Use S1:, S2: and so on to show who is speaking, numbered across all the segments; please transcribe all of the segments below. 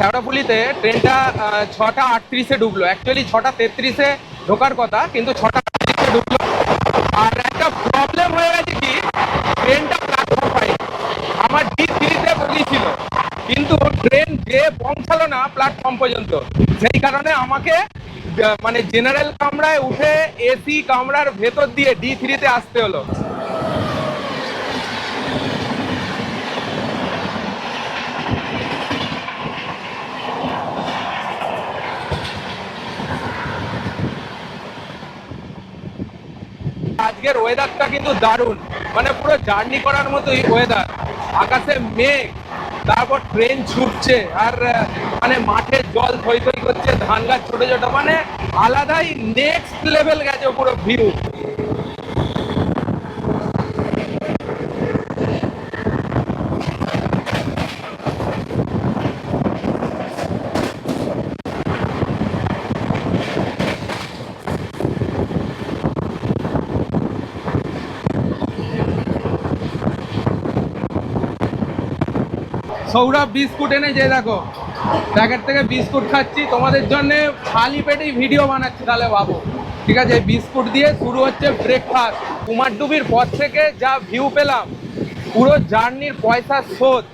S1: শেওড়াফুলিতে ট্রেনটা 6:38-এ ঢুকলো। অ্যাকচুয়ালি 6:33-এ ঢোকার কথা, কিন্তু 6:38-এ ঢুকলো। আর একটা প্রবলেম হয়ে গেছে কি, ট্রেনটা প্ল্যাটফর্ম পাই আমার D3-তে বগিয়েছিল, কিন্তু ট্রেন যে পৌঁছালো না প্ল্যাটফর্ম পর্যন্ত। সেই কারণে আমাকে মানে জেনারেল কামরায় উঠে এসি কামরার ভেতর দিয়ে D3-তে আসতে হলো। আজকের ওয়েদারটা কিন্তু দারুণ, মানে পুরো জার্নি করার মতোই ওয়েদার। আকাশে মেঘ, তারপর ট্রেন ছুটছে, আর মানে মাঠে জল থই থই করছে, ধান গাছ ছোট ছোট, মানে আলাদাই নেক্সট লেভেল গেছে পুরো ভিউ। সৌরভ বিস্কুট এনেছে, দেখো প্যাকেট থেকে বিস্কুট খাচ্ছি তোমাদের জন্য, খালি পেটেই ভিডিও বানাচ্ছি, তাহলে ভাবো। ঠিক আছে, বিস্কুট দিয়ে শুরু হচ্ছে ব্রেকফাস্ট। কুমারডুবির পর থেকে যা ভিউ পেলাম, পুরো জার্নির পয়সা শোধ।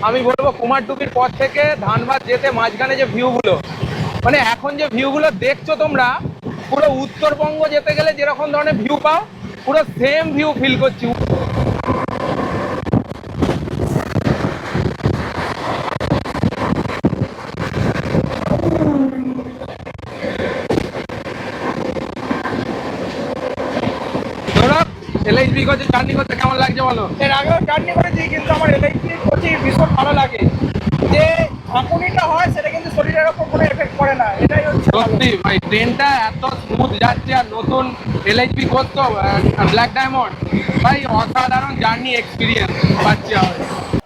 S1: আমি বলবো কুমারডুবির পর থেকে ধানবাদ যেতে মাঝখানে যে ভিউগুলো, মানে এখন যে ভিউগুলো দেখছো তোমরা, পুরো উত্তরবঙ্গ যেতে গেলে যেরকম ধরনের ভিউ পাও, পুরো সেম ভিউ ফিল করছি। এলএইচবি করছে, জার্নি করতে কেমন লাগছে বলো?
S2: এর আগেও জার্নি করেছি, কিন্তু আমার এলআইসি করছি ভীষণ ভালো লাগে। যে ঝাঁকুনিটা হয় সেটা কিন্তু শরীরের ওপর কোনো এফেক্ট করে না, এটাই হচ্ছে
S1: সত্যি ভাই, ট্রেনটা এত স্মুথ যাচ্ছে, আর নতুন এলএইচবি করতো ব্ল্যাক ডায়মন্ড, ভাই অসাধারণ জার্নি এক্সপিরিয়েন্স পাচ্ছি আমি।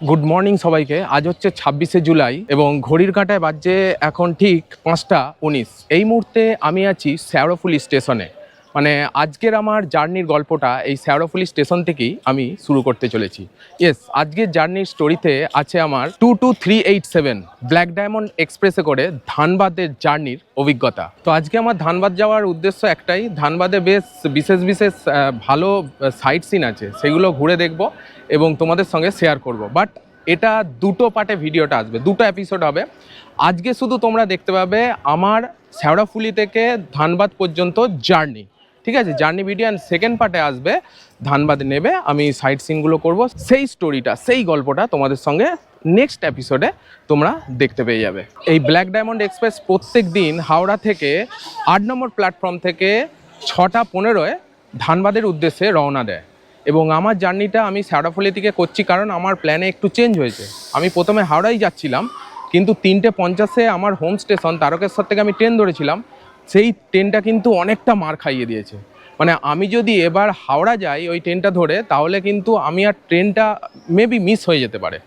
S1: গুড মর্নিং সবাইকে। আজ হচ্ছে 26শে জুলাই এবং ঘড়ির কাঁটায় বাজছে এখন ঠিক 5:19। এই মুহূর্তে আমি আছি শেওড়াফুলি স্টেশনে। মানে আজকের আমার জার্নির গল্পটা এই শেওড়াফুলি স্টেশন থেকেই আমি শুরু করতে চলেছি। ইয়েস, আজকের জার্নির স্টোরিতে আছে আমার 22387 ব্ল্যাক ডায়মন্ড এক্সপ্রেসে করে ধানবাদের জার্নির অভিজ্ঞতা। তো আজকে আমার ধানবাদ যাওয়ার উদ্দেশ্য একটাই, ধানবাদে বেশ বিশেষ বিশেষ ভালো সাইট সিন আছে, সেগুলো ঘুরে দেখব এবং তোমাদের সঙ্গে শেয়ার করব। বাট এটা দুটো পার্টে ভিডিওটা আসবে, দুটো এপিসোড হবে। আজকে শুধু তোমরা দেখতে পাবে আমার শেওড়াফুলি থেকে ধানবাদ পর্যন্ত জার্নি, ঠিক আছে, জার্নি ভিডিও। অ্যান্ড সেকেন্ড পার্টে আসবে ধানবাদে নেবে আমি সাইট সিনগুলো করব, সেই স্টোরিটা, সেই গল্পটা তোমাদের সঙ্গে নেক্সট এপিসোডে তোমরা দেখতে পেয়ে যাবে। এই ব্ল্যাক ডায়মন্ড এক্সপ্রেস প্রত্যেক দিন হাওড়া থেকে 8 নম্বর প্ল্যাটফর্ম থেকে 6:15-এ ধানবাদের উদ্দেশ্যে রওনা দেয়। এবং আমার জার্নিটা আমি শেওড়াফুলি থেকে করছি, কারণ আমার প্ল্যানে একটু চেঞ্জ হয়েছে। আমি প্রথমে হাওড়াই যাচ্ছিলাম, কিন্তু 3:50-এ আমার হোম স্টেশন তারকেশ্বর থেকে আমি ট্রেন ধরেছিলাম। সেই ট্রেনটা কিন্তু অনেকটা মার খাইয়ে দিয়েছে। মানে আমি যদি এবার হাওড়া যাই ওই ট্রেনটা ধরে, তাহলে কিন্তু আমি আর ট্রেনটা মেবি মিস হয়ে যেতে পারে।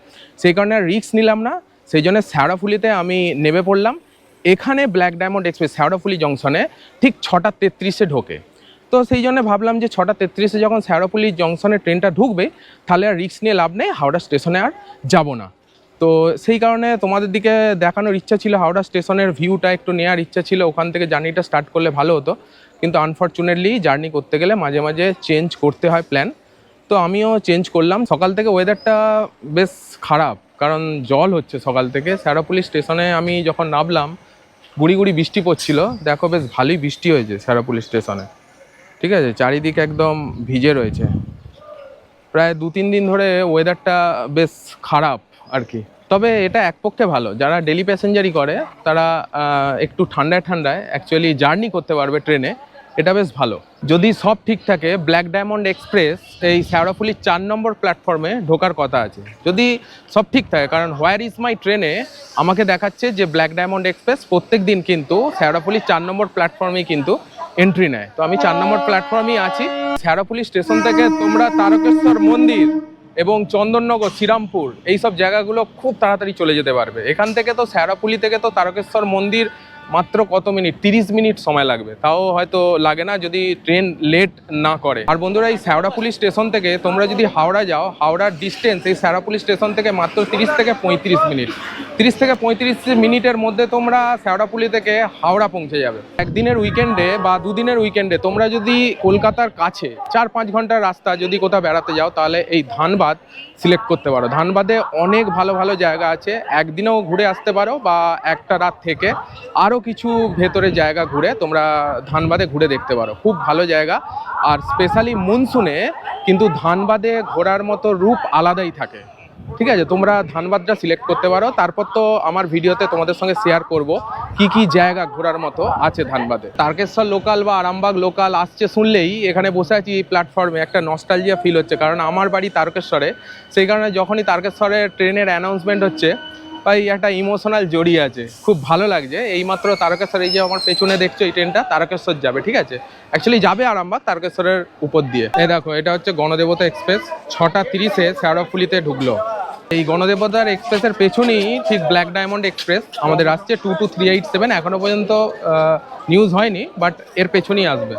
S1: সেই কারণে আর রিস্ক নিলাম না, সেই জন্য শেওড়াফুলিতে আমি নেমে পড়লাম। এখানে ব্ল্যাক ডায়মন্ড এক্সপ্রেস শেওড়াফুলি জংশনে ঠিক 6:33-এ ঢোকে। তো সেই জন্য ভাবলাম যে 6:33-এ যখন শেওড়াফুলি জংশনে ট্রেনটা ঢুকবে, তাহলে আর রিস্ক নিয়ে লাভ নেই, হাওড়া স্টেশনে আর যাব না। তো সেই কারণে তোমাদের দিকে দেখানোর ইচ্ছা ছিল, হাওড়া স্টেশনের ভিউটা একটু নেওয়ার ইচ্ছা ছিল, ওখান থেকে জার্নিটা স্টার্ট করলে ভালো হতো। কিন্তু আনফর্চুনেটলি জার্নি করতে গেলে মাঝে মাঝে চেঞ্জ করতে হয় প্ল্যান। তো আমিও চেঞ্জ করলাম। সকাল থেকে ওয়েদারটা বেশ খারাপ, কারণ জল হচ্ছে সকাল থেকে। শেওড়াফুলি স্টেশনে আমি যখন নামলাম, গুড়ি গুড়ি বৃষ্টি পড়ছিল। দেখো বেশ ভালোই বৃষ্টি হয়েছে শেওড়াফুলি স্টেশনে, ঠিক আছে, চারিদিকে একদম ভিজে রয়েছে। প্রায় 2-3 দিন ধরে ওয়েদারটা বেশ খারাপ আর কি। তবে এটা এক পক্ষে ভালো, যারা ডেলি প্যাসেঞ্জারই করে তারা একটু ঠান্ডায় ঠান্ডায় অ্যাকচুয়ালি জার্নি করতে পারবে ট্রেনে, এটা বেশ ভালো। যদি সব ঠিক থাকে, ব্ল্যাক ডায়মন্ড এক্সপ্রেস এই শেওড়াফুলির 4 নম্বর প্ল্যাটফর্মে ঢোকার কথা আছে, যদি সব ঠিক থাকে। কারণ হোয়ার ইজ মাই ট্রেনে আমাকে দেখাচ্ছে যে ব্ল্যাক ডায়মন্ড এক্সপ্রেস প্রত্যেক দিন কিন্তু শেওড়াফুলির 4 নম্বর প্ল্যাটফর্মেই কিন্তু এন্ট্রি নেয়। তো আমি 4 নম্বর প্ল্যাটফর্মেই আছি। শেওড়াফুলি স্টেশন থেকে তোমরা তারকেশ্বর মন্দির এবং চন্দননগর, শ্রীরামপুর এইসব জায়গাগুলো খুব তাড়াতাড়ি চলে যেতে পারবে। এখান থেকে তো শেওড়াফুলি থেকে তো তারকেশ্বর মন্দির মাত্র কত মিনিট, 30 মিনিট সময় লাগবে, তাও হয়তো লাগে না যদি ট্রেন লেট না করে। আর বন্ধুরা, এই শেওড়াফুলি স্টেশন থেকে তোমরা যদি হাওড়া যাও, হাওড়ার ডিস্টেন্স এই শেওড়াফুলি স্টেশন থেকে মাত্র 30 থেকে 35 মিনিট। 30 থেকে 35 মিনিটের মধ্যে তোমরা শেওড়াফুলি থেকে হাওড়া পৌঁছে যাবে। একদিনের উইকেন্ডে বা দুদিনের উইকেন্ডে তোমরা যদি কলকাতার কাছে 4-5 ঘন্টার রাস্তা যদি কোথাও বেড়াতে যাও, তাহলে এই ধানবাদ সিলেক্ট করতে পারো। ধানবাদে অনেক ভালো ভালো জায়গা আছে, একদিনেও ঘুরে আসতে পারো বা একটা রাত থেকে আরও কিছু ভেতরে জায়গা ঘুরে তোমরা ধানবাদে ঘুরে দেখতে পারো। খুব ভালো জায়গা। আর স্পেশালি মনসুনে কিন্তু ধানবাদে ঘোরার মতো রূপ আলাদাই থাকে। ঠিক আছে, তোমরা ধানবাদটা সিলেক্ট করতে পারো। তারপর তো আমার ভিডিওতে তোমাদের সঙ্গে শেয়ার করব কি কি জায়গা ঘোরার মতো আছে ধানবাদে। তারকেশ্বর লোকাল বা আরামবাগ লোকাল আসছে শুনলেই এখানে বসে আছি প্ল্যাটফর্মে, একটা নস্টালজিয়া ফিল হচ্ছে, কারণ আমার বাড়ি তারকেশ্বরে। সেই কারণে যখনই তারকেশ্বরে ট্রেনের অ্যানাউন্সমেন্ট হচ্ছে, ভাই একটা ইমোশনাল জড়িয়ে আছে, খুব ভালো লাগছে। এইমাত্র তারকেশ্বর, এই যে আমার পেছনে দেখছো এই ট্রেনটা তারকেশ্বর যাবে। ঠিক আছে, অ্যাকচুয়ালি যাবে আরামবাগ, তারকেশ্বরের উপর দিয়ে। এই দেখো, এটা হচ্ছে গণদেবতা এক্সপ্রেস, 6:30-এ শেওড়াফুলিতে ঢুকলো। এই গণদেবতার এক্সপ্রেসের পেছনেই ঠিক ব্ল্যাক ডায়মন্ড এক্সপ্রেস আমাদের আসছে 22387। এখনো পর্যন্ত নিউজ হয়নি, বাট এর পেছনেই আসবে।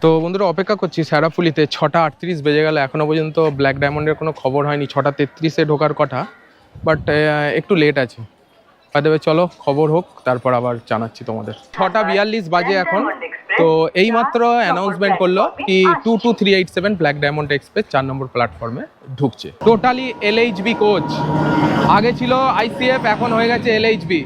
S1: তো বন্ধুরা, অপেক্ষা করছি শেওড়াফুলিতে। 6:38 বেজে গেল, এখনও পর্যন্ত ব্ল্যাক ডায়মন্ডের কোনো খবর হয়নি। 6:33-এ ঢোকার কথা, বাট একটু লেট আছে। দেবে, চলো খবর হোক, তারপর আবার জানাচ্ছি তোমাদের। 6:42 বাজে এখন। তো এইমাত্র অ্যানাউন্সমেন্ট করলো কি 22387 ব্ল্যাক ডায়মন্ড এক্সপ্রেস 4 নম্বর প্ল্যাটফর্মে ঢুকছে। টোটালি এলএইচবি কোচ, আগে ছিল আইসিএফ, এখন হয়ে গেছে এলএইচবি।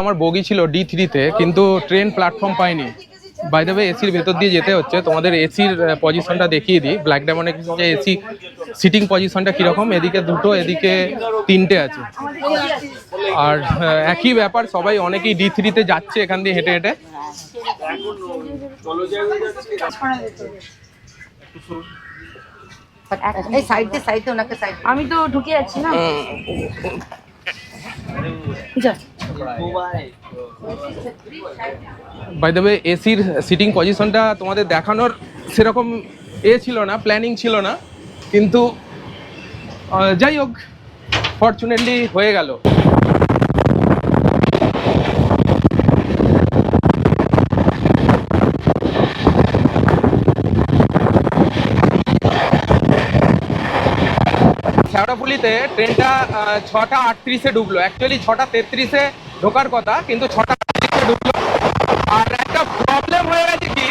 S1: আমার বগি ছিল D3-তে, কিন্তু ট্রেন প্ল্যাটফর্ম পাইনি। বাই দ্য ওয়ে, এসির ভেতর দিয়ে যেতে হচ্ছে। তোমাদের এসির পজিশনটা দেখিয়ে দিই। ব্ল্যাক ডায়মন্ডের যে এসি সিটিং পজিশনটা কীরকম, এদিকে 2টো, এদিকে 3টে আছে। আর একই ব্যাপার, সবাই অনেকেই D3-তে যাচ্ছে এখান দিয়ে হেঁটে হেঁটে।
S3: আমি তো ঢুকে যাচ্ছি না।
S1: বাই দ্য ওয়ে, এসির সিটিং পজিশনটা তোমাদের দেখানোর সেরকম ছিল না, প্ল্যানিং ছিল না, কিন্তু যাই হোক, ফরচুনেটলি হয়ে গেল। শেওড়াফুলিতে ট্রেনটা 6:38-এ ঢুকলো। অ্যাকচুয়ালি 6:33-এ ঢোকার কথা, কিন্তু 6:38-এ ঢুকলো। আর একটা প্রবলেম হয়ে গেছে কি,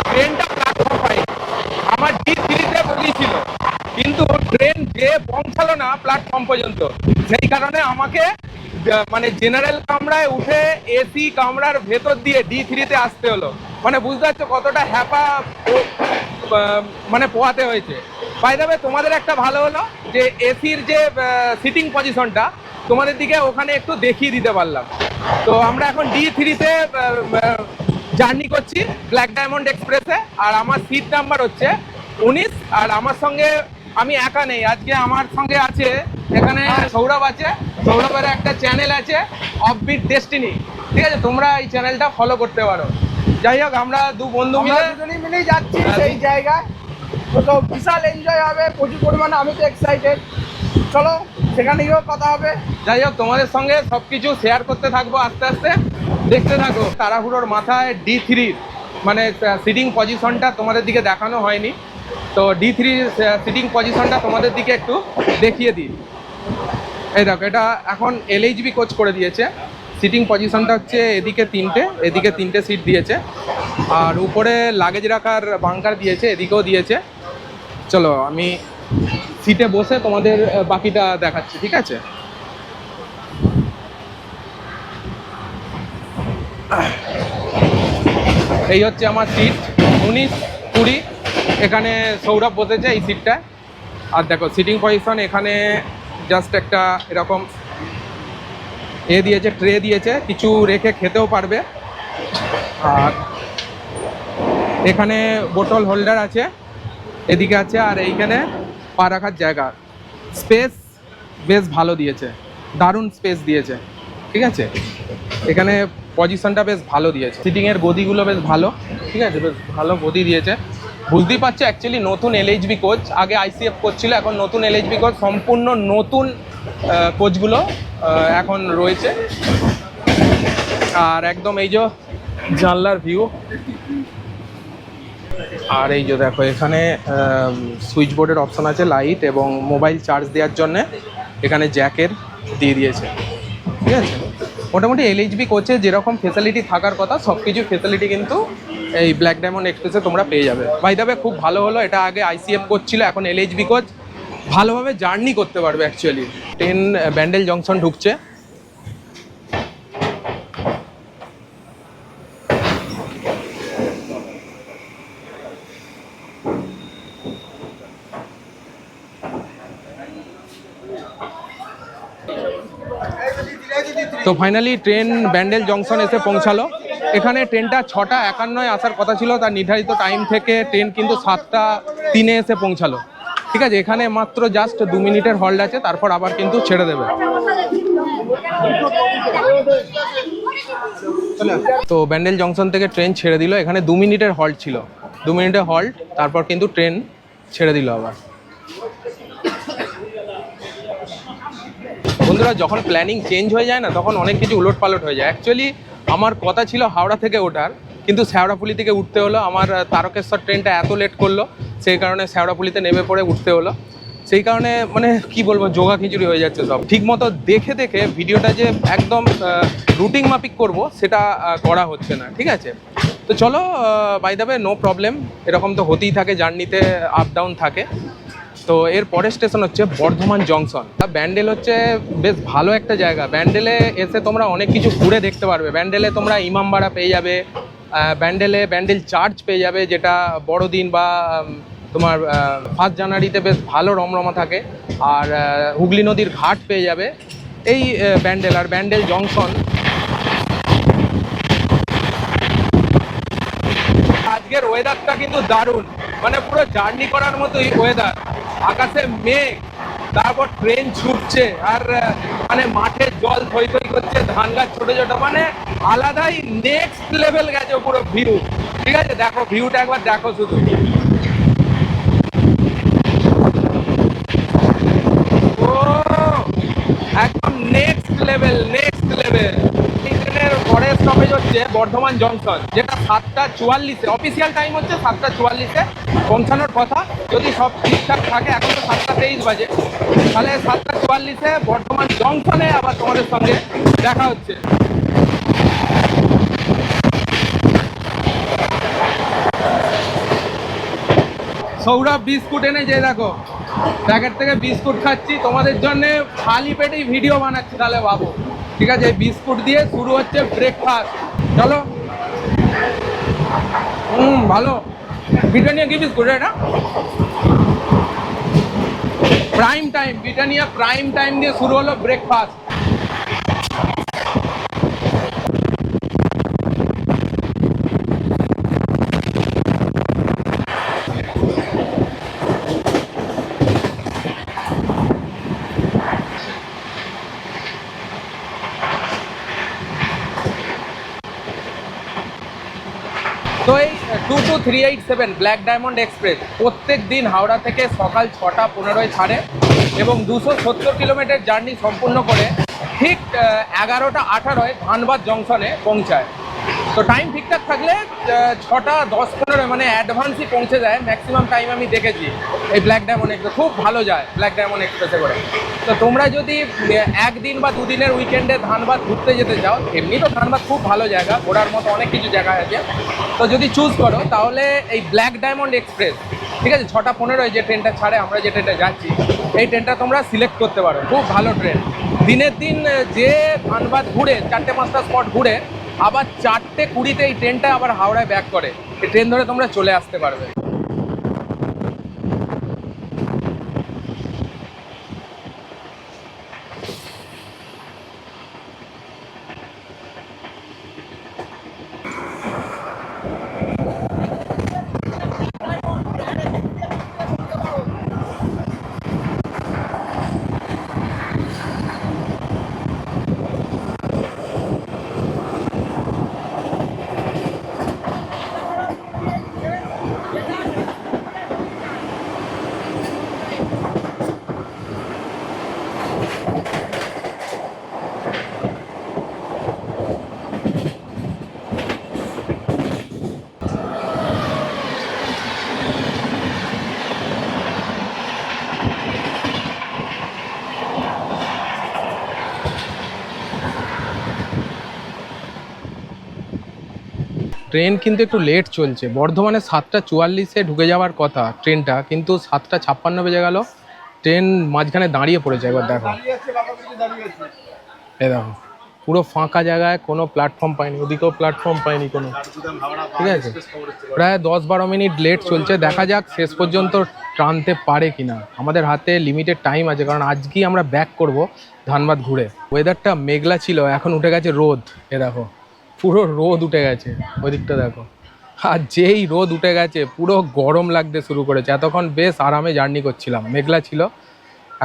S1: ট্রেনটা প্ল্যাটফর্ম পাই। আমার D3-তে বগি ছিল, কিন্তু ট্রেন যে পৌঁছালো না প্ল্যাটফর্ম পর্যন্ত। সেই কারণে আমাকে মানে জেনারেল কামরায় উঠে এসি কামরার ভেতর দিয়ে D3-তে আসতে হলো। মানে বুঝতে পারছো কতটা হ্যাপা মানে পোয়াতে হয়েছে। বাই দ্য ওয়ে, তোমাদের একটা ভালো হলো যে এসির যে সিটিং পজিশনটা তোমাদের দিকে ওখানে একটু দেখিয়ে দিতে পারলাম। তো আমরা এখন D3-তে জার্নি করছি ব্ল্যাক ডায়মন্ড এক্সপ্রেসে। আর আমার সিট নাম্বার হচ্ছে 19। আর আমার সঙ্গে আমি একা নেই, আজকে আমার সঙ্গে আছে এখানে সৌরভ আছে। সৌরভের একটা চ্যানেল আছে, অফবিট ডেস্টিনি। ঠিক আছে, তোমরা এই চ্যানেলটা ফলো করতে পারো। যাই হোক, আমরা দু বন্ধু
S2: মিলেই যাচ্ছি সেই জায়গায়। তো বিশাল এনজয় হবে, প্রচুর পরিমাণে। আমি তো এক্সাইটেড, চলো সেখানে গিয়েও কথা হবে।
S1: যাই হোক, তোমাদের সঙ্গে সব কিছু শেয়ার করতে থাকবো আস্তে আস্তে, দেখতে থাকো। তাড়াহুড়োর মাথায় D3 মানে সিটিং পজিশনটা তোমাদের দিকে দেখানো হয়নি। তো D3 সিটিং পজিশনটা তোমাদের দিকে একটু দেখিয়ে দিই। এই দেখো, এটা এখন এলএইচবি কোচ করে দিয়েছে। সিটিং পজিশনটা হচ্ছে এদিকে 3টে, এদিকে 3টে সিট দিয়েছে। আর উপরে লাগেজ রাখার বাঙ্কার দিয়েছে, এদিকেও দিয়েছে। চলো আমি সিটে বসে তোমাদের বাকিটা দেখাচ্ছি, ঠিক আছে? এই হচ্ছে আমার সিট 19-20। এখানে সৌরভ বসেছে এই সিটটায়। আর দেখো সিটিং পজিশন, এখানে জাস্ট একটা এরকম দিয়েছে, ট্রে দিয়েছে, কিছু রেখে খেতেও পারবে। আর এখানে বোতল হোল্ডার আছে, এদিকে আছে, আর এইখানে পা রাখার জায়গা, স্পেস বেশ ভালো দিয়েছে, দারুণ স্পেস দিয়েছে, ঠিক আছে। এখানে পজিশনটা বেশ ভালো দিয়েছে, সিটিংয়ের গদিগুলো বেশ ভালো, ঠিক আছে, বেশ ভালো গদি দিয়েছে। বুঝতেই পারছো অ্যাকচুয়ালি নতুন এলএইচবি কোচ, আগে আইসিএফ কোচ ছিল, এখন নতুন এলএইচবি কোচ, সম্পূর্ণ নতুন কোচগুলো এখন রয়েছে। আর একদম এই যে জানলার ভিউ, আর এই যে দেখো এখানে সুইচ বোর্ডের অপশন আছে, লাইট এবং মোবাইল চার্জ দেওয়ার জন্যে এখানে জ্যাকের দিয়ে দিয়েছে, ঠিক আছে। মোটামুটি এলএইচবি কোচে যেরকম ফেসিলিটি থাকার কথা সব কিছু ফেসিলিটি কিন্তু এই ব্ল্যাক ডায়মন্ড এক্সপ্রেসে তোমরা পেয়ে যাবে। বাই দ্য ওয়ে খুব ভালো হলো, এটা আগে আইসিএফ কোচ ছিল, এখন এলএইচবি কোচ, ভালোভাবে জার্নি করতে পারবে অ্যাকচুয়ালি। ট্রেন ব্যান্ডেল জংশন ঢুকছে। তো ফাইনালি ট্রেন ব্যান্ডেল জংশন এসে পৌঁছালো। এখানে ট্রেনটা 6:51 আসার কথা ছিল, তার নির্ধারিত টাইম থেকে ট্রেন কিন্তু 7:03 এসে পৌঁছালো, ঠিক আছে। এখানে মাত্র জাস্ট 2 মিনিটের হল্ট আছে, তারপর আবার কিন্তু ছেড়ে দেবে। তো ব্যান্ডেল জংশন থেকে ট্রেন ছেড়ে দিল, এখানে 2 মিনিটের হল্ট ছিল, 2 মিনিটের হল্ট, তারপর কিন্তু ট্রেন ছেড়ে দিল আবার। বন্ধুরা যখন প্ল্যানিং চেঞ্জ হয়ে যায় না, তখন অনেক কিছু উলটপালট হয়ে যায়। অ্যাকচুয়ালি আমার কথা ছিল হাওড়া থেকে ওঠার, কিন্তু শেওড়াফুলি থেকে উঠতে হলো। আমার তারকেশ্বর ট্রেনটা এত লেট করলো, সেই কারণে শেওড়াফুলিতে নেমে পড়ে উঠতে হলো। সেই কারণে মানে কি বলবো, জোগা খিচুড়ি হয়ে যাচ্ছে সব। ঠিকমতো দেখে দেখে ভিডিওটা যে একদম রুটিন মাফিক করব সেটা করা হচ্ছে না, ঠিক আছে। তো চলো, by the way no problem, এরকম তো হতেই থাকে, জার্নিতে আপ ডাউন থাকে। তো এর পরের স্টেশন হচ্ছে বর্ধমান জংশন। ব্যান্ডেল হচ্ছে বেশ ভালো একটা জায়গা, ব্যান্ডেলে এসে তোমরা অনেক কিছু ঘুরে দেখতে পারবে। ব্যান্ডেলে তোমরা ইমামবাড়া পেয়ে যাবে, ব্যান্ডেল চার্চ পেয়ে যাবে, যেটা বড়দিন বা তোমার 1 জানুয়ারিতে বেশ ভালো রমরমা থাকে। আর হুগলি নদীর ঘাট পেয়ে যাবে এই ব্যান্ডেল। আর ব্যান্ডেল জংশন আজকের ওয়েদারটা কিন্তু দারুণ, মানে পুরো জার্নি করার মতোই ওয়েদার। আকাশে মেঘ, তারপর ট্রেন ছুটছে, আর মানে মাঠে জল থই থই করছে, ধান গাছ ছোট ছোট, মানে আলাদাই নেক্সট লেভেল গেছে পুরো ভিউ, ঠিক আছে। দেখো ভিউটা একবার দেখো শুধু, ও একদম নেক্সট লেভেল, নেক্সট লেভেল। ট্রেনের পরের স্টপেজ হচ্ছে বর্ধমান জংশন, যেটা 7:44, অফিসিয়াল টাইম হচ্ছে 7:44 পৌঁছানোর কথা, যদি সব ঠিকঠাক থাকে। এখন তো 7:23 বাজে, তাহলে 7:44 বর্ধমান জংশনে আবার তোমাদের সঙ্গে দেখা হচ্ছে। সৌরভ বিস্কুট এনে যে দেখো প্যাকেট থেকে বিস্কুট খাচ্ছি তোমাদের জন্য, খালি পেটেই ভিডিও বানাচ্ছি, তাহলে ভাবো, ঠিক আছে। বিস্কুট দিয়ে শুরু হচ্ছে ব্রেকফাস্ট। চলো, ভালো। ব্রিটানিয়া কি বিস্কুট এটা? Prime time, Britannia prime time দিয়ে শুরু হলো ব্রেকফাস্ট। তো এই 22387 ব্ল্যাক ডায়মন্ড এক্সপ্রেস প্রত্যেক দিন হাওড়া থেকে সকাল 6:15 ছাড়ে এবং 270 কিলোমিটার জার্নি সম্পূর্ণ করে ঠিক 11:18 ধানবাদ জংশনে পৌঁছায়। তো টাইম ঠিকঠাক থাকলে 6:10-15 মানে অ্যাডভান্সই পৌঁছে যায় ম্যাক্সিমাম টাইম আমি দেখেছি। এই ব্ল্যাক ডায়মন্ড এক্সপ্রেস খুব ভালো যায় ব্ল্যাক ডায়মন্ড এক্সপ্রেসে করে। তো তোমরা যদি একদিন বা দুদিনের উইকেন্ডে ধানবাদ ঘুরতে যেতে চাও, এমনি তো ধানবাদ খুব ভালো জায়গা, ঘোরার মতো অনেক কিছু জায়গা আছে, তো যদি চুজ করো তাহলে এই ব্ল্যাক ডায়মন্ড এক্সপ্রেস, ঠিক আছে, 6:15 যে ট্রেনটা ছাড়ে, আমরা যে ট্রেনটা যাচ্ছি এই ট্রেনটা তোমরা সিলেক্ট করতে পারো। খুব ভালো ট্রেন, দিনের দিন যে ধানবাদ ঘুরে 4-5টা স্পট ঘুরে আবার 4:20 এই ট্রেনটা আবার হাওড়ায় ব্যাক করে, এই ট্রেন ধরে তোমরা চলে আসতে পারবে। ট্রেন কিন্তু একটু লেট চলছে। বর্ধমানে 7:44-এ ঢুকে যাওয়ার কথা ট্রেনটা, কিন্তু 7:56 বেজে গেল। ট্রেন মাঝখানে দাঁড়িয়ে পড়েছে। একবার দেখো, এই দেখো পুরো ফাঁকা জায়গায়, কোনো প্ল্যাটফর্ম পাইনি, ওদিকেও প্ল্যাটফর্ম পাইনি কোনো। ঠিক আছে, প্রায় 10-12 মিনিট লেট চলছে। দেখা যাক শেষ পর্যন্ত টানতে পারে কিনা। আমাদের হাতে লিমিটেড টাইম আছে, কারণ আজকেই আমরা ব্যাক করব ধানবাদ ঘুরে। ওয়েদারটা মেঘলা ছিল, এখন উঠে গেছে রোদ। এ দেখো পুরো রোদ উঠে গেছে, ওই দিকটা দেখো। আর যেই রোদ উঠে গেছে পুরো গরম লাগতে শুরু করেছে। এতক্ষণ বেশ আরামে জার্নি করছিলাম, মেঘলা ছিল,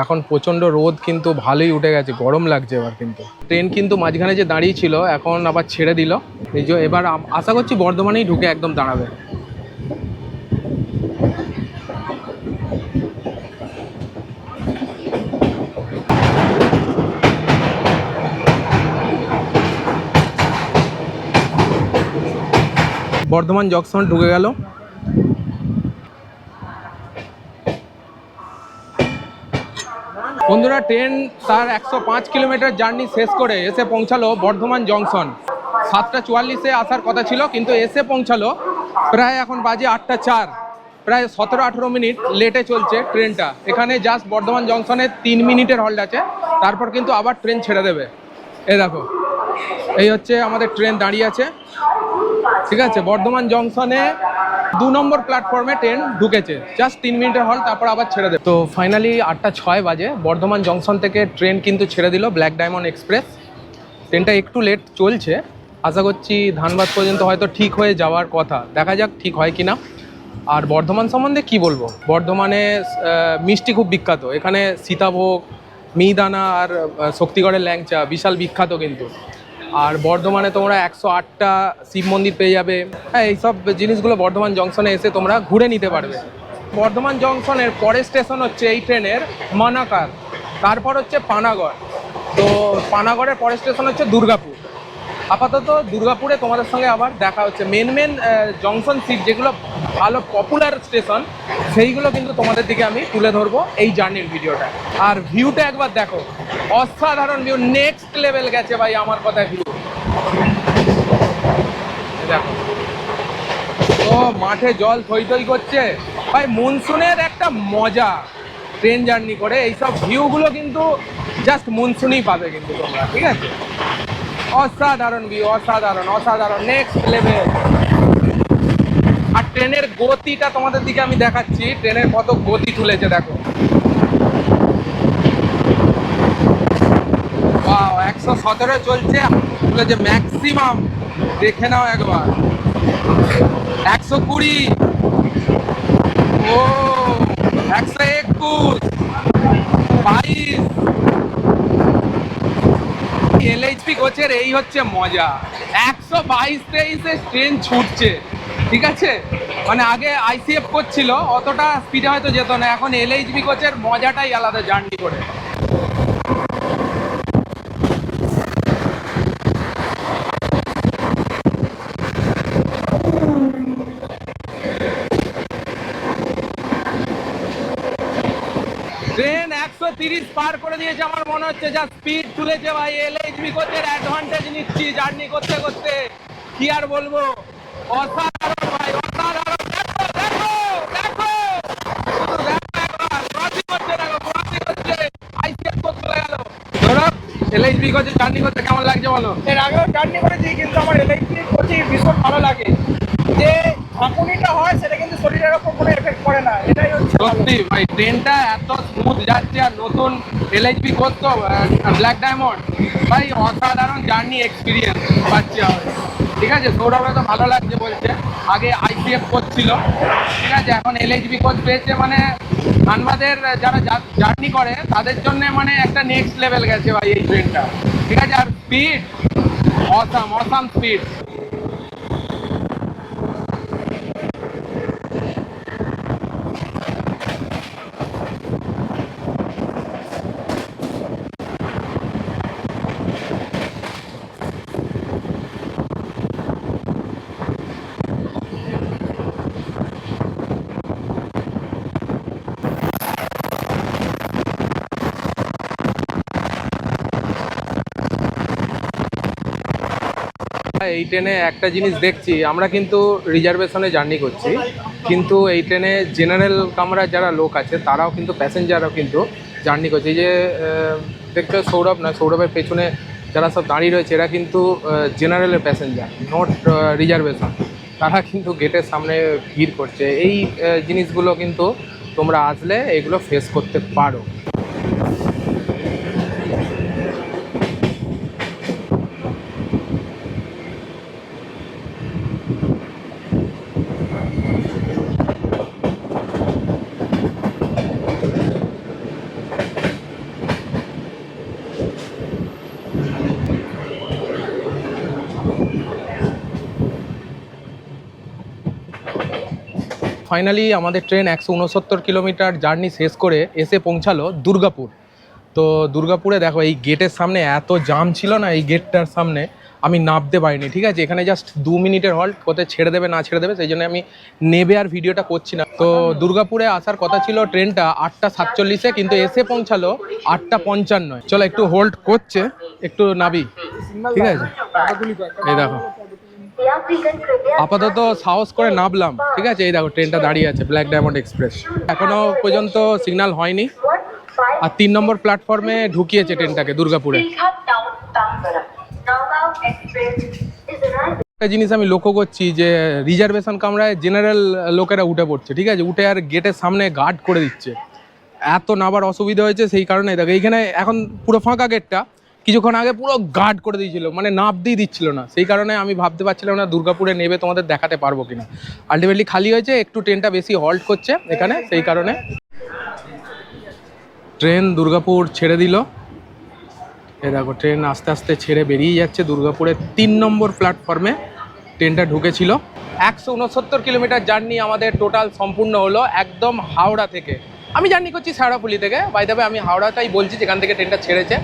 S1: এখন প্রচণ্ড রোদ কিন্তু ভালোই উঠে গেছে, গরম লাগছে এবার। কিন্তু ট্রেন কিন্তু মাঝখানে যে দাঁড়িয়ে ছিল এখন আবার ছেড়ে দিল। এবার আশা করছি বর্ধমানেই ঢুকে একদম দাঁড়াবে। বর্ধমান জংশন ঢুকে গেল। বন্ধুরা, ট্রেন তার 105 কিলোমিটার জার্নি শেষ করে এসে পৌঁছালো বর্ধমান জংশন। 7:44-এ আসার কথা ছিল, কিন্তু এসে পৌঁছালো প্রায় এখন বাজে 8:04। প্রায় 17-18 মিনিট লেটে চলছে ট্রেনটা। এখানে জাস্ট বর্ধমান জংশনে 3 মিনিটের হল্ট আছে, তারপর কিন্তু আবার ট্রেন ছেড়ে দেবে। এই দেখো, এই হচ্ছে আমাদের ট্রেন দাঁড়িয়ে আছে। ঠিক আছে, বর্ধমান জংশনে 2 নম্বর প্ল্যাটফর্মে ট্রেন ঢুকেছে, জাস্ট 3 মিনিটের হল, তারপর আবার ছেড়ে দেবে। তো ফাইনালি 8:06 বাজে বর্ধমান জংশন থেকে ট্রেন কিন্তু ছেড়ে দিল, ব্ল্যাক ডায়মন্ড এক্সপ্রেস। ট্রেনটা একটু লেট চলছে, আশা করছি ধানবাদ পর্যন্ত হয়তো ঠিক হয়ে যাওয়ার কথা, দেখা যাক ঠিক হয় কিনা। আর বর্ধমান সম্বন্ধে কি বলবো, বর্ধমানে মিষ্টি খুব বিখ্যাত। এখানে সীতাভোগ, মিহিদানা আর শক্তিগড়ের ল্যাংচা বিশাল বিখ্যাত কিন্তু। আর বর্ধমানে তোমরা 108টা শিব মন্দির পেয়ে যাবে। হ্যাঁ, এইসব জিনিসগুলো বর্ধমান জংশনে এসে তোমরা ঘুরে নিতে পারবে। বর্ধমান জংশনের পরের স্টেশন হচ্ছে এই ট্রেনের মানাকার, তারপর হচ্ছে পানাগড়। তো পানাগড়ের পরের স্টেশন হচ্ছে দুর্গাপুর। আপাতত দুর্গাপুরে তোমাদের সঙ্গে আবার দেখা হচ্ছে। মেন জংশন সিট যেগুলো ভালো পপুলার স্টেশন, সেইগুলো কিন্তু তোমাদের দিকে আমি তুলে ধরবো এই জার্নির ভিডিওটা। আর ভিউটা একবার দেখো, অসাধারণ ভিউ, নেক্সট লেভেল গেছে ভাই আমার কথা ভিউ। দেখো ও মাঠে জল থই থই করছে ভাই, মনসুনের একটা মজা ট্রেন জার্নি করে। এইসব ভিউগুলো কিন্তু জাস্ট মনসুনেই পাবে কিন্তু তোমরা। ঠিক আছে, অসাধারণ ভিউ, অসাধারণ অসাধারণ, নেক্সট লেভেল। আর ট্রেনের গতিটা তোমাদের দিকে আমি দেখাচ্ছি, ট্রেনের কত গতি তুলেছে দেখো। 117 চলছে, তুলেছে ম্যাক্সিমাম, দেখে নাও একবার। 120, ও 121, 22। এলএইচপি কোচের এই হচ্ছে মজা, 122-23-এ ট্রেন ছুটছে। ঠিক আছে, মানে আগে আইসিএফ কোচ ছিল, অতটা স্পিডে হয়তো যেত না, এখন এলএইচবি কোচের মজাটাই আলাদা জার্নি করে। ট্রেন 130 পার করে দিয়েছে আমার মনে হচ্ছে, যা স্পিড তুলেছে ভাই। এলএইচবি কোচের অ্যাডভান্টেজ নিচ্ছি জার্নি করতে করতে, কি আর বলবো, অসাধারণ ভাই, অসাধারণ। দেখো দেখো দেখো, শুধু দেখো একবার, ক্রসিং করছে, দেখো ক্রসিং করছে, আইসিএফ কোচ চলে গেল। ধরো এলএইচবি কোচের জার্নি করতে কেমন লাগছে বলো?
S2: এর আগেও জার্নি করেছি, কিন্তু আমার এলআইসি কোচই ভীষণ ভালো লাগে। যে ঝাঁকুনিটা হয় সেটা কিন্তু শরীরের ওপর কোনো এফেক্ট করে না, এটাই হচ্ছে
S1: সত্যি ভাই, ট্রেনটা এত স্মুথ যাচ্ছে। আর নতুন এলএইচবি কোচ তো ব্ল্যাক ডায়মন্ড ভাই, অসাধারণ জার্নি এক্সপিরিয়েন্স পাচ্ছি আমি। ঠিক আছে, সৌরভে তো ভালো লাগছে বলছে, আগে আইসিএফ কোচ ছিল। ঠিক আছে, এখন এলএইচবি কোচ পেয়েছে, মানে ধানবাদের যারা জার্নি করে তাদের জন্য মানে একটা নেক্সট লেভেল গেছে ভাই এই ট্রেনটা। ঠিক আছে, আর স্পিড অসাম, অসাম স্পিড। এই ট্রেনে একটা জিনিস দেখছি, আমরা কিন্তু রিজার্ভেশনে জার্নি করছি, কিন্তু এই ট্রেনে জেনারেল কামরা যারা লোক আছে তারাও কিন্তু প্যাসেঞ্জারও কিন্তু জার্নি করছে। এই যে দেখতে সৌরভ না, সৌরভের পেছনে যারা সব দাঁড়িয়ে রয়েছে এরা কিন্তু জেনারেলের প্যাসেঞ্জার, নট রিজার্ভেশন। তারা কিন্তু গেটের সামনে ভিড় করছে। এই জিনিসগুলো কিন্তু তোমরা আসলে এগুলো ফেস করতে পারো। ফাইনালি আমাদের ট্রেন 169 কিলোমিটার জার্নি শেষ করে এসে পৌঁছালো দুর্গাপুর। তো দুর্গাপুরে দেখো এই গেটের সামনে এত জাম ছিল না, এই গেটটার সামনে আমি নামতে পারিনি, ঠিক আছে। এখানে জাস্ট 2 মিনিটের হল্ট, কোথায় ছেড়ে দেবে না ছেড়ে দেবে সেই জন্য আমি নেবে আর ভিডিওটা করছি না। তো দুর্গাপুরে আসার কথা ছিল ট্রেনটা 8:47-এ, কিন্তু এসে পৌঁছালো 8:55। চলো একটু হোল্ড করছে, একটু নাবি, ঠিক আছে। এই দেখো আপাতত সাহস করে নামলাম, ঠিক আছে। এই দেখো ট্রেনটা দাঁড়িয়ে আছে, ব্ল্যাক ডায়মন্ড এক্সপ্রেস। এখনো পর্যন্ত সিগন্যাল হয়নি, আর 3 নম্বর প্ল্যাটফর্মে ঢুকিয়েছে ট্রেনটাকে দুর্গাপুরে। একটা জিনিস আমি লক্ষ্য করছি যে রিজার্ভেশন কামরায় জেনারেল লোকেরা উঠে পড়ছে, ঠিক আছে, উঠে আর গেটের সামনে গার্ড করে দিচ্ছে। এত নাবার অসুবিধা হয়েছে সেই কারণে দেখো এইখানে এখন পুরো ফাঁকা গেটটা, কিছুক্ষণ আগে পুরো গার্ড করে দিয়েছিল, মানে নাবতেই দিচ্ছিল না। সেই কারণে আমি ভাবতে পারছিলাম না দুর্গাপুরে নেবে তোমাদের দেখাতে পারবো কিনা। আলটিমেটলি খালি হয়েছে, একটু ট্রেনটা বেশি হল্ট করছে এখানে, সেই কারণে। ট্রেন দুর্গাপুর ছেড়ে দিল, এ দেখো ট্রেন আস্তে আস্তে ছেড়ে বেরিয়ে যাচ্ছে। দুর্গাপুরের 3 নম্বর প্ল্যাটফর্মে ট্রেনটা ঢুকেছিল। 169 কিলোমিটার জার্নি আমাদের টোটাল সম্পূর্ণ হলো, একদম হাওড়া থেকে। আমি জার্নি করছি শেওড়াফুলি থেকে, বাই দ্য ওয়ে আমি হাওড়াটাই বলছি যেখান থেকে ট্রেনটা ছেড়েছে,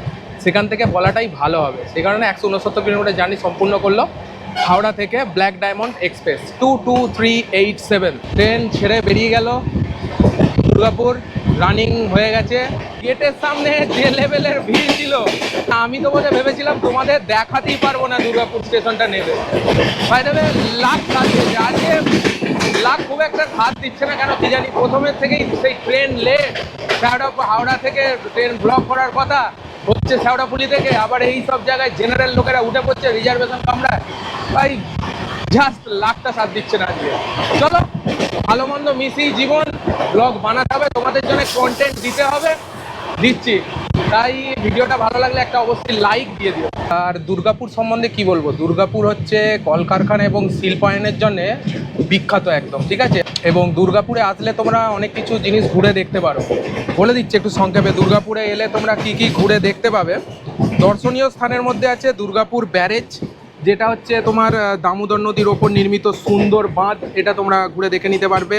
S1: সেখান থেকে বলাটাই ভালো হবে। সেই কারণে 169 কিলোমিটার জার্নি সম্পূর্ণ করলো হাওড়া থেকে ব্ল্যাক ডায়মন্ড এক্সপ্রেস 22387। ট্রেন ছেড়ে বেরিয়ে গেল, দুর্গাপুর রানিং হয়ে গেছে। গেটের সামনে যে লেভেলের ভিড় ছিল, আমি তো বোধহয় ভেবেছিলাম তোমাদের দেখাতেই পারবো না দুর্গাপুর স্টেশনটা নেবে। বাই দ্য ওয়ে লাখ কাজ দিয়েছে আজকে, লাখ খুব একটা হাত দিচ্ছে না কেন কি জানি। প্রথমের থেকেই সেই ট্রেন লেট, হাওড়া থেকে ট্রেন ব্লক করার কথা হচ্ছে শেওড়াফুলি থেকে, আবার এই সব জায়গায় জেনারেল লোকেরা উঠে পড়ছে রিজার্ভেশন কামরায়। ভাই জাস্ট লাখটা সাথ দিচ্ছে না আজকে। চলো ভালো মন্দ মিশিয়ে জীবন, ব্লগ বানাতে হবে, তোমাদের জন্য কন্টেন্ট দিতে হবে, দিচ্ছি। তাই ভিডিওটা ভালো লাগলে একটা অবশ্যই লাইক দিয়ে দিও। আর দুর্গাপুর সম্বন্ধে কি বলবো, দুর্গাপুর হচ্ছে কলকারখানা এবং শিল্পায়নের জন্য বিখ্যাত একদম, ঠিক আছে। এবং দুর্গাপুরে আসলে তোমরা অনেক কিছু জিনিস ঘুরে দেখতে পারো। বলে দিচ্ছি একটু সংক্ষেপে, দুর্গাপুরে এলে তোমরা কি কি ঘুরে দেখতে পাবে। দর্শনীয় স্থানের মধ্যে আছে দুর্গাপুর ব্যারেজ, যেটা হচ্ছে তোমার দামোদর নদীর ওপর নির্মিত সুন্দর বাঁধ, এটা তোমরা ঘুরে দেখে নিতে পারবে।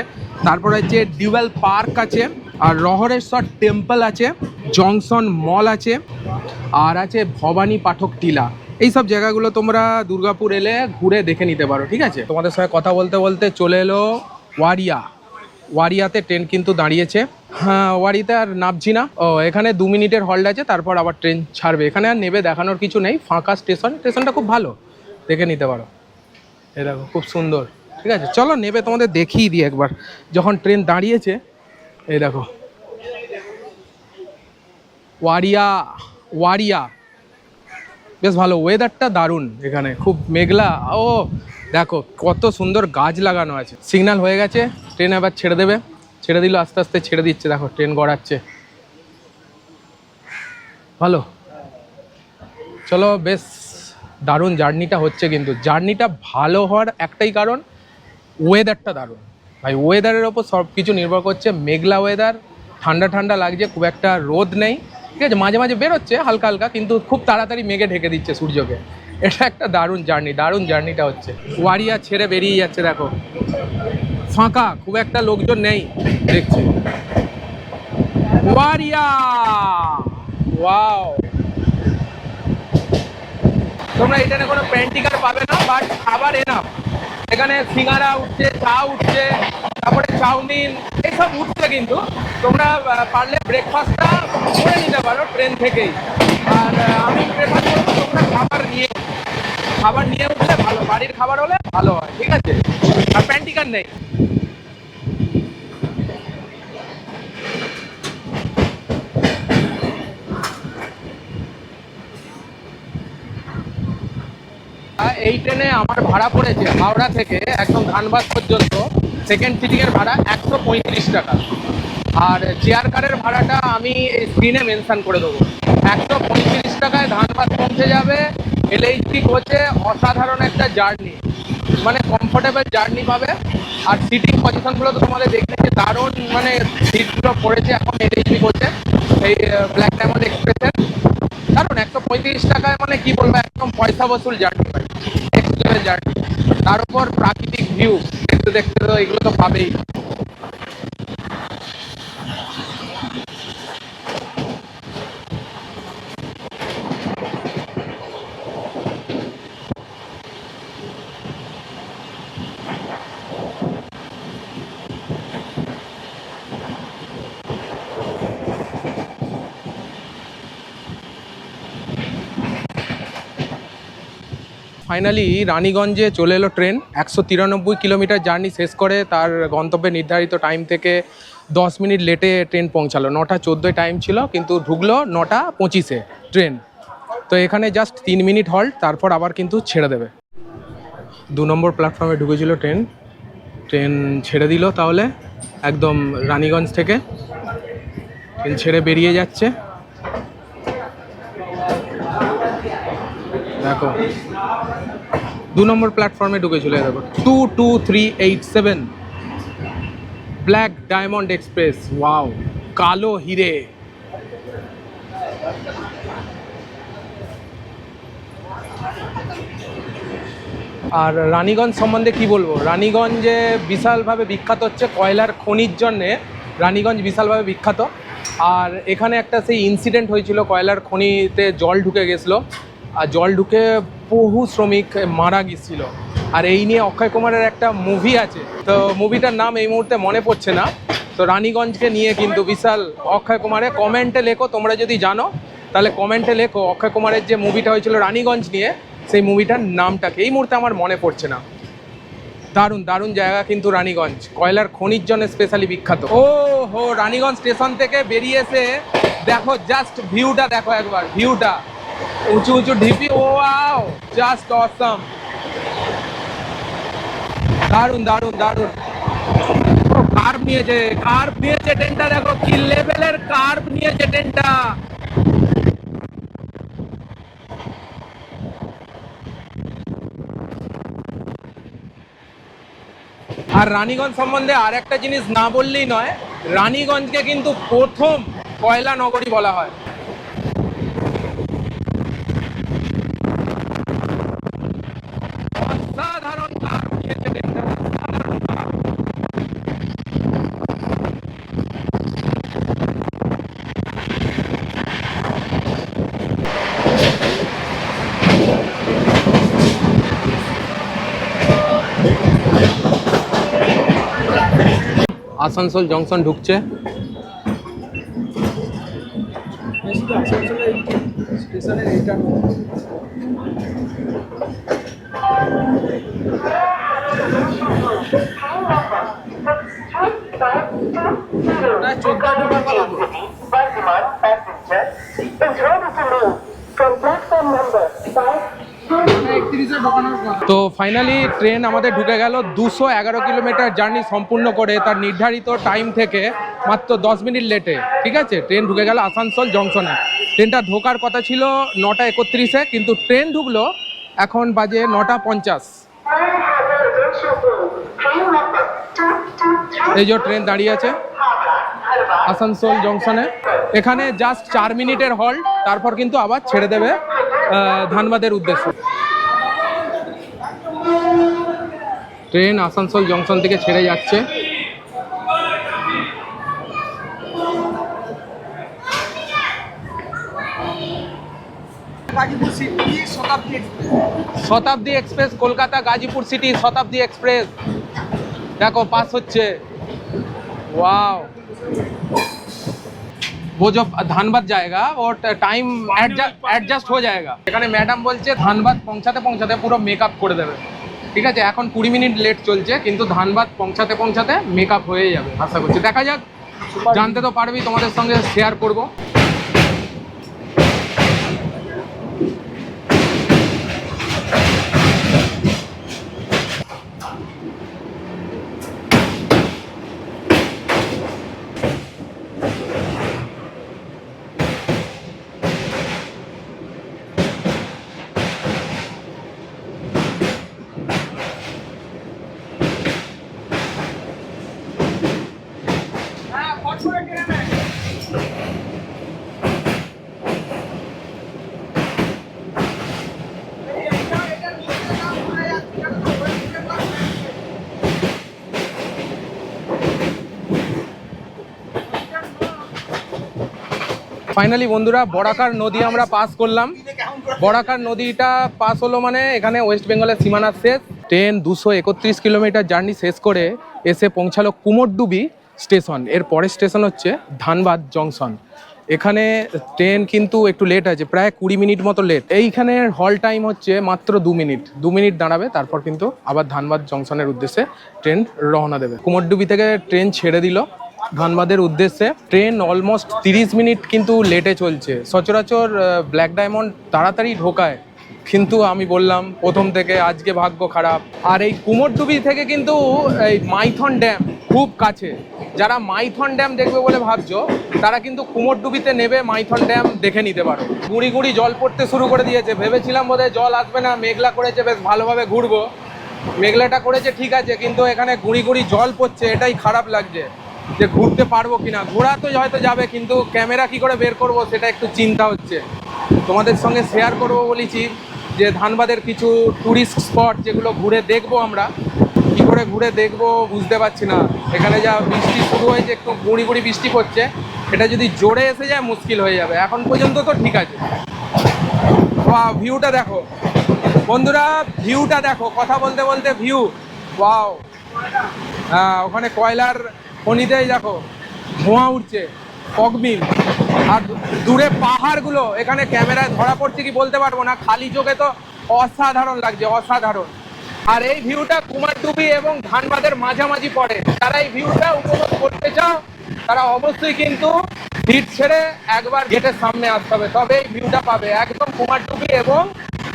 S1: তারপর হচ্ছে ডিউয়েল পার্ক আছে, আর রহরেশ্বর টেম্পল আছে, জংশন মল আছে, আর আছে ভবানী পাঠক টিলা। এই সব জায়গাগুলো তোমরা দুর্গাপুর এলে ঘুরে দেখে নিতে পারো, ঠিক আছে। তোমাদের সঙ্গে কথা বলতে বলতে চলে এলো ওয়ারিয়াতে ট্রেন কিন্তু দাঁড়িয়েছে। হ্যাঁ, ওয়ারিতে আর নামছি না। ও এখানে 2 মিনিটের হল্ট আছে, তারপর আবার ট্রেন ছাড়বে। এখানে আর নেবে দেখানোর কিছু নেই, ফাঁকা স্টেশন, স্টেশনটা খুব ভালো, দেখে নিতে পারো। এই দেখো খুব সুন্দর, ঠিক আছে। চলো নেবে তোমাদের দেখিয়ে দিই একবার, যখন ট্রেন দাঁড়িয়েছে। এই দেখো ওয়ারিয়া বেশ ভালো, ওয়েদারটা দারুণ, এখানে খুব মেঘলা। ও দেখো কত সুন্দর গাছ লাগানো আছে। সিগন্যাল হয়ে গেছে, ট্রেন এবার ছেড়ে দেবে, ছেড়ে দিল, আস্তে আস্তে ছেড়ে দিচ্ছে। দেখো ট্রেন গড়াচ্ছে, ভালো। চলো বেশ দারুণ জার্নিটা হচ্ছে, কিন্তু জার্নিটা ভালো হওয়ার একটাই কারণ ওয়েদারটা দারুণ। ভাই ওয়েদারের ওপর সব কিছু নির্ভর করছে। মেঘলা ওয়েদার, ঠান্ডা ঠান্ডা লাগছে, খুব একটা রোদ নেই, ঠিক আছে। মাঝে মাঝে বেরোচ্ছে হালকা হালকা, কিন্তু খুব তাড়াতাড়ি মেঘে ঢেকে দিচ্ছে সূর্যকে। এটা একটা দারুণ জার্নিটা হচ্ছে। ওয়ারিয়া ছেড়ে বেরিয়ে যাচ্ছে, দেখো ফাঁকা, খুব একটা লোকজন নেই দেখছি। ওয়ারিয়া, ওয়াও। তোমরা এখানে কোনো প্যান্টিকার পাবে না, বাট খাবার এনাফ। এখানে সিঙ্গারা উঠছে, চা উঠছে, তারপরে চাউমিন, এইসব উঠছে। কিন্তু তোমরা পারলে ব্রেকফাস্টটা করে নিতে পারো ট্রেন থেকেই। আর আমি প্রেফার করবো তোমরা খাবার নিয়ে, খাবার নিয়ে উঠলে ভালো, বাড়ির খাবার হলে ভালো হয়, ঠিক আছে? আর প্যান্টিকার নেই। এই ট্রেনে আমার ভাড়া পড়েছে হাওড়া থেকে একদম ধানবাদ পর্যন্ত, সেকেন্ড সিটিংয়ের ভাড়া 135 টাকা। আর চেয়ার কারের ভাড়াটা আমি এই স্ক্রিনে মেনশন করে দেবো। 135 টাকায় ধানবাদ পৌঁছে যাবে। এলএইচবি কোচে অসাধারণ একটা জার্নি, মানে কমফোর্টেবল জার্নি পাবে। আর সিটিং পজিশনগুলো তো তোমাদের দেখেছি, দারুণ মানে সিটগুলো পড়েছে এখন এলএইচবি কোচে এই ব্ল্যাক ডায়মন্ড এক্সপ্রেসের। দারুণ, 135 টাকায় মানে কি বলবো, একদম পয়সা বসুল জার্নি ভাই, নেক্সট লেভেল জার্নি। তার উপর প্রাকৃতিক ভিউ দেখতে দেখতে তো এগুলো তো পাবেই। ফাইনালি রানীগঞ্জে চলে এলো ট্রেন। 193 কিলোমিটার জার্নি শেষ করে তার গন্তব্যে নির্ধারিত টাইম থেকে 10 মিনিট লেটে ট্রেন পৌঁছালো। 9:14 টাইম ছিল, কিন্তু ঢুকলো 9:25 ট্রেন। তো এখানে জাস্ট 3 মিনিট হল্ট, তারপর আবার কিন্তু ছেড়ে দেবে। 2 নম্বর প্ল্যাটফর্মে ঢুকেছিল ট্রেন, ট্রেন ছেড়ে দিল তাহলে একদম রানীগঞ্জ থেকে। ট্রেন ছেড়ে বেরিয়ে যাচ্ছে, দেখো 2 নম্বর প্ল্যাটফর্মে ঢুকেছিল। দেখো 22387 ব্ল্যাক ডায়মন্ড এক্সপ্রেস। ওয়াও, কালো হিরে। আর রানীগঞ্জ সম্বন্ধে কি বলবো, রানীগঞ্জে বিশালভাবে বিখ্যাত হচ্ছে কয়লার খনির জন্যে। রানীগঞ্জ বিশালভাবে বিখ্যাত। আর এখানে একটা সেই ইনসিডেন্ট হয়েছিল, কয়লার খনিতে জল ঢুকে গেছিলো, আর জল ঢুকে বহু শ্রমিক মারা গিয়েছিল। আর এই নিয়ে অক্ষয় কুমারের একটা মুভি আছে, তো মুভিটার নাম এই মুহূর্তে মনে পড়ছে না। তো রানীগঞ্জকে নিয়ে কিন্তু বিশাল, অক্ষয় কুমারের, কমেন্টে লেখো তোমরা যদি জানো, তাহলে কমেন্টে লেখো অক্ষয় কুমারের যে মুভিটা হয়েছিল রানীগঞ্জ নিয়ে, সেই মুভিটার নামটাকে এই মুহূর্তে আমার মনে পড়ছে না। দারুণ দারুণ জায়গা কিন্তু রানীগঞ্জ, কয়লার খনির জন্য স্পেশালি বিখ্যাত। ও হো, রানীগঞ্জ স্টেশন থেকে বেরিয়ে এসে দেখো জাস্ট ভিউটা দেখো একবার, ভিউটা উঁচু উঁচু ঢিপি। ও ওয়াও, জাস্ট অসাম, দারুণ দারুণ দারুণ। কার্ভ নিয়েছে, কার্ভ নিয়েছে ট্রেনটা, দেখো কি লেভেলের কার্ভ নিয়েছে ট্রেনটা। আর রানীগঞ্জ সম্বন্ধে আর একটা জিনিস না বললেই নয়, রানীগঞ্জকে কিন্তু প্রথম কয়লা নগরী বলা হয়। অসাধারণ কার্ভ নিয়েছে ট্রেনটা, অসাধারণ কার্ভ। আসানসোল জংশন ঢুকছে।
S2: স্টেশনের এইটা
S1: তো ফাইনালি ট্রেন আমাদের ঢুকে গেল 211 কিলোমিটার জার্নি সম্পূর্ণ করে তার নির্ধারিত টাইম থেকে মাত্র 10 মিনিট লেটে। ঠিক আছে, ট্রেন ঢুকে গেল আসানসোল জংশনে। ট্রেনটা ঢোকার কথা ছিল 9:31, কিন্তু ট্রেন ঢুকলো এখন বাজে 9:50। এই যে ট্রেন দাঁড়িয়ে আছে আসানসোল জংশনে। এখানে জাস্ট 4 মিনিটের হল্ট, তারপর কিন্তু আবার ছেড়ে দেবে ধানবাদের উদ্দেশ্যে। ট্রেন আসানসোল জংশন থেকে ছেড়ে যাচ্ছে।
S2: গাজীপুর সিটি শতাব্দী এক্সপ্রেস।
S1: শতাব্দী এক্সপ্রেস, কলকাতা গাজীপুর সিটি শতাব্দী এক্সপ্রেস। দেখো পাস হচ্ছে। ওয়াও, वो जो धानबाद जाएगा वो टाइम एडजस्ट हो जाएगा। এখানে ম্যাডাম বলছে ধানবাদ পৌঁছাতে পৌঁছাতে পুরো মেকআপ করে দেবে। ঠিক আছে, এখন 20 মিনিট লেট চলছে, কিন্তু ধানবাদ পৌঁছাতে পৌঁছাতে মেকআপ হয়ে যাবে আশা করছি। দেখা যাক, জানতে তো পারবি, তোমাদের সঙ্গে শেয়ার করব।
S2: হ্যাঁ, ফট করে কিনে নেয়। এটার নিচে দাম পড়ে যাচ্ছে, কেন তো ওই দিকে দাম বেশি।
S1: ফাইনালি বন্ধুরা, বরাকার নদী আমরা পাস করলাম। বরাকার নদীটা পাস হলো মানে এখানে ওয়েস্ট বেঙ্গলের সীমানা শেষ। ট্রেন 231 কিলোমিটার জার্নি শেষ করে এসে পৌঁছালো কুমোরডুবি স্টেশন। এর পরের স্টেশন হচ্ছে ধানবাদ জংশন। এখানে ট্রেন কিন্তু একটু লেট আছে, প্রায় 20 মিনিট মতো লেট। এইখানে হল টাইম হচ্ছে মাত্র 2 মিনিট দাঁড়াবে, তারপর কিন্তু আবার ধানবাদ জংশনের উদ্দেশ্যে ট্রেন রওনা দেবে। কুমোরডুবি থেকে ট্রেন ছেড়ে দিল ধানবাদের উদ্দেশ্যে। ট্রেন অলমোস্ট 30 মিনিট কিন্তু লেটে চলছে। সচরাচর ব্ল্যাক ডায়মন্ড তাড়াতাড়ি ঢোকায়, কিন্তু আমি বললাম প্রথম থেকে আজকে ভাগ্য খারাপ। আর এই কুমোরডুবি থেকে কিন্তু এই মাইথন ড্যাম খুব কাছে। যারা মাইথন ড্যাম দেখবে বলে ভাবছো, তারা কিন্তু কুমোরডুবিতে নেবে মাইথন ড্যাম দেখে নিতে পারো। গুঁড়ি গুঁড়ি জল পড়তে শুরু করে দিয়েছে, ভেবেছিলাম বোধহয় জল আসবে না, মেঘলা করেছে, বেশ ভালোভাবে ঘুরবো। মেঘলাটা করেছে ঠিক আছে, কিন্তু এখানে গুঁড়ি গুঁড়ি জল পড়ছে, এটাই খারাপ লাগছে যে ঘুরতে পারবো কিনা। ঘোরা তো হয়তো যাবে, কিন্তু ক্যামেরা কি করে বের করব সেটা একটু চিন্তা হচ্ছে। তোমাদের সঙ্গে শেয়ার করবো বলেছি যে ধানবাদের কিছু ট্যুরিস্ট স্পট যেগুলো ঘুরে দেখবো। আমরা কি করে ঘুরে দেখবো বুঝতে পারছি না। এখানে যা বৃষ্টি শুরু হয়েছে, একটু গুঁড়ি গুঁড়ি বৃষ্টি পড়ছে, এটা যদি জোরে এসে যায় মুশকিল হয়ে যাবে। এখন পর্যন্ত তো ঠিক আছে। ভিউটা দেখো বন্ধুরা, ভিউটা দেখো, কথা বলতে বলতে ভিউ। ওয়াও, হ্যাঁ, ওখানে কয়লার খনিতেই দেখো ধোঁয়া উঠছে, ফগমিল। আর দূরে পাহাড়গুলো, এখানে ক্যামেরায় ধরা পড়ছে কি বলতে পারবো না, খালি চোখে তো অসাধারণ লাগছে, অসাধারণ। আর এই ভিউটা কুমারডুবি এবং ধানবাদের মাঝামাঝি পড়ে। যারা এই ভিউটা উপভোগ করতে চাও, তারা অবশ্যই কিন্তু সিট ছেড়ে একবার গেটের সামনে আসতে হবে, তবে এই ভিউটা পাবে। একদম কুমারডুবি এবং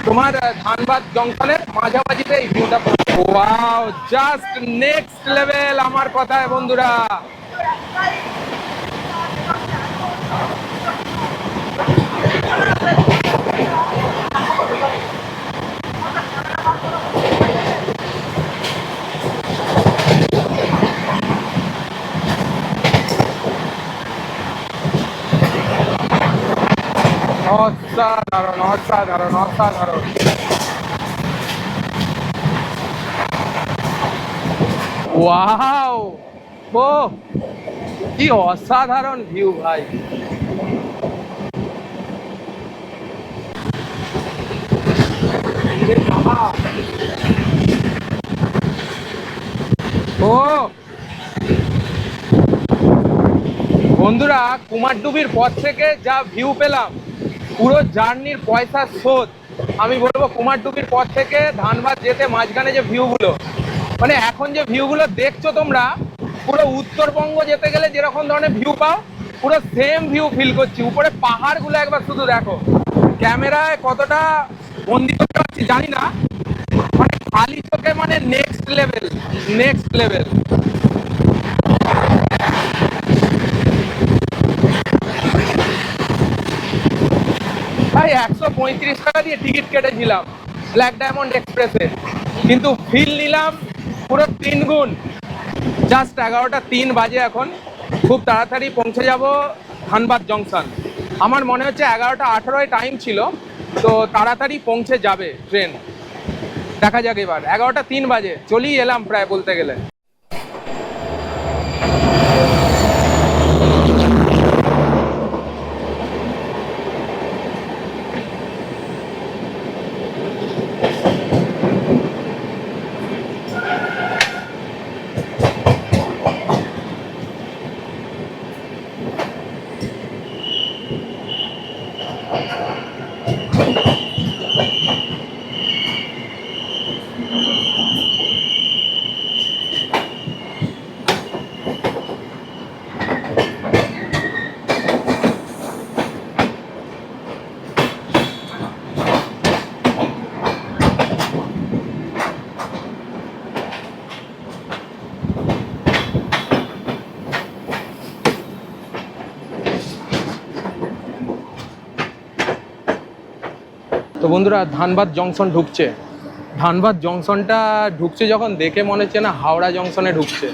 S1: তোমার ধানবাদ জংশনের মাঝামাঝিতে এই ভিউটা পাবে। ওয়াও, জাস্ট নেক্সট লেভেল আমার কথায় বন্ধুরা। অসাধারণ, অসাধারণ, অসাধারণ। ওয়াও, ও কি অসাধারণ ভিউ ভাই। ও বন্ধুরা, কুমারডুবির পর থেকে যা ভিউ পেলাম, পুরো জার্নির পয়সা শোধ। আমি বলবো কুমারডুবির পর থেকে ধানবাদ যেতে মাঝখানে যে ভিউগুলো, মানে এখন যে ভিউগুলো দেখছো তোমরা, পুরো উত্তরবঙ্গ যেতে গেলে যেরকম ধরনের ভিউ পাও, পুরো সেম ভিউ ফিল করছি। উপরে পাহাড়গুলো একবার শুধু দেখো, ক্যামেরায় কতটা বন্দি করতে পারছি জানি না, মানে খালি চোখে মানে নেক্সট লেভেল, নেক্সট লেভেল। ভাই 135 টাকা দিয়ে টিকিট কেটেছিলাম ব্ল্যাক ডায়মন্ড এক্সপ্রেসে, কিন্তু ফিল নিলাম পুরো 3 গুণ। জাস্ট 11টা 3 বাজে এখন, খুব তাড়াতাড়ি পৌঁছে যাব ধানবাদ জংশন। আমার মনে হচ্ছে 11টা 18 টাইম ছিল, তো তাড়াতাড়ি পৌঁছে যাবে ট্রেন। দেখা যাক এবার। 11টা 3 বাজে, চলেই এলাম প্রায় বলতে গেলে। তো বন্ধুরা ধানবাদ জংশন ঢুকছে, ধানবাদ জংশনটা ঢুকছে যখন দেখে মনে হচ্ছে না হাওড়া জংশনে ঢুকছে।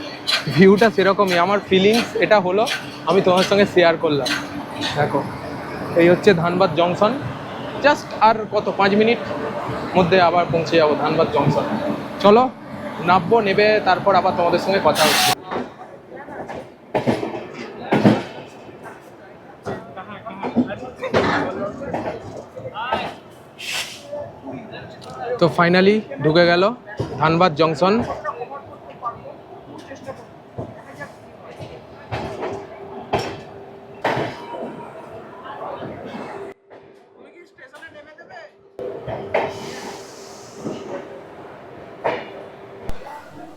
S1: ভিউটা সেরকমই, আমার ফিলিংস এটা হলো, আমি তোমার সঙ্গে শেয়ার করলাম। দেখো এই হচ্ছে ধানবাদ জংশন, জাস্ট আর কত 5 মিনিট মধ্যে আবার পৌঁছে যাবো ধানবাদ জংশন। চলো নামবো, নেবে তারপর আবার তোমাদের সঙ্গে কথা হচ্ছে। তো ফাইনালি ঢুকে গেল ধানবাদ জংশন।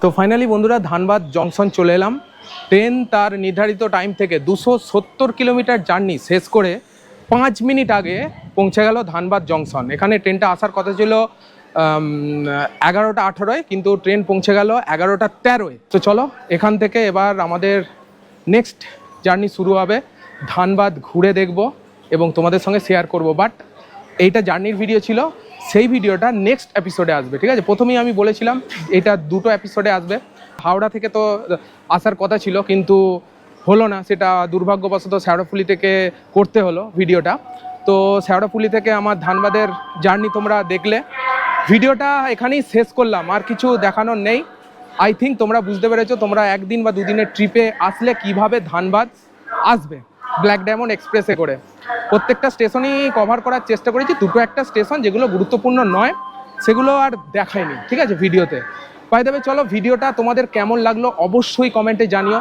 S1: তো ফাইনালি বন্ধুরা ধানবাদ জংশন চলে এলাম। ট্রেন তার নির্ধারিত টাইম থেকে 270 কিলোমিটার জার্নি শেষ করে 5 মিনিট আগে পৌঁছে গেল ধানবাদ জংশন। এখানে ট্রেনটা আসার কথা ছিল 11টা 18-য়, কিন্তু ট্রেন পৌঁছে গেল 11টা 13-য়। তো চলো এখান থেকে এবার আমাদের নেক্সট জার্নি শুরু হবে। ধানবাদ ঘুরে দেখব এবং তোমাদের সঙ্গে শেয়ার করব। বাট এইটা জার্নির ভিডিও ছিল, সেই ভিডিওটা নেক্সট এপিসোডে আসবে, ঠিক আছে? প্রথমেই আমি বলেছিলাম এটা 2টো এপিসোডে আসবে। হাওড়া থেকে তো আসার কথা ছিল কিন্তু হলো না, সেটা দুর্ভাগ্যবশত শেওড়াফুলি থেকে করতে হলো ভিডিওটা। তো শেওড়াফুলি থেকে আমার ধানবাদের জার্নি তোমরা দেখলে। ভিডিওটা এখানেই শেষ করলাম, আর কিছু দেখানোর নেই। আই থিঙ্ক তোমরা বুঝতে পেরেছো, তোমরা 1 দিন বা 2 দিনের ট্রিপে আসলে কিভাবে ধানবাদ আসবে ব্ল্যাক ডায়মন্ড এক্সপ্রেসে করে। প্রত্যেকটা স্টেশনই কভার করার চেষ্টা করেছি, 2টো একটা স্টেশন যেগুলো গুরুত্বপূর্ণ নয় সেগুলো আর দেখাইনি, ঠিক আছে, ভিডিওতে। বাই দ্য ওয়ে, চলো ভিডিওটা তোমাদের কেমন লাগলো অবশ্যই কমেন্টে জানিও।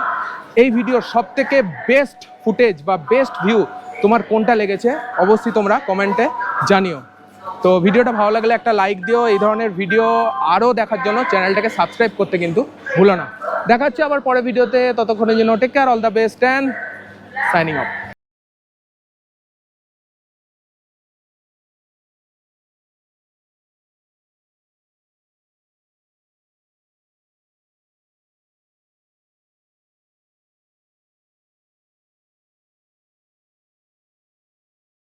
S1: এই ভিডিওর সবথেকে বেস্ট ফুটেজ বা বেস্ট ভিউ তোমার কোনটা লেগেছে অবশ্যই তোমরা কমেন্টে জানিও। তো ভিডিওটা ভালো লাগলে একটা লাইক দিও। এই ধরনের ভিডিও আরও দেখার জন্য চ্যানেলটাকে সাবস্ক্রাইব করতে কিন্তু ভুলো না। দেখা হচ্ছে আবার পরের ভিডিওতে, ততক্ষণের জন্য take care, all the best and signing of.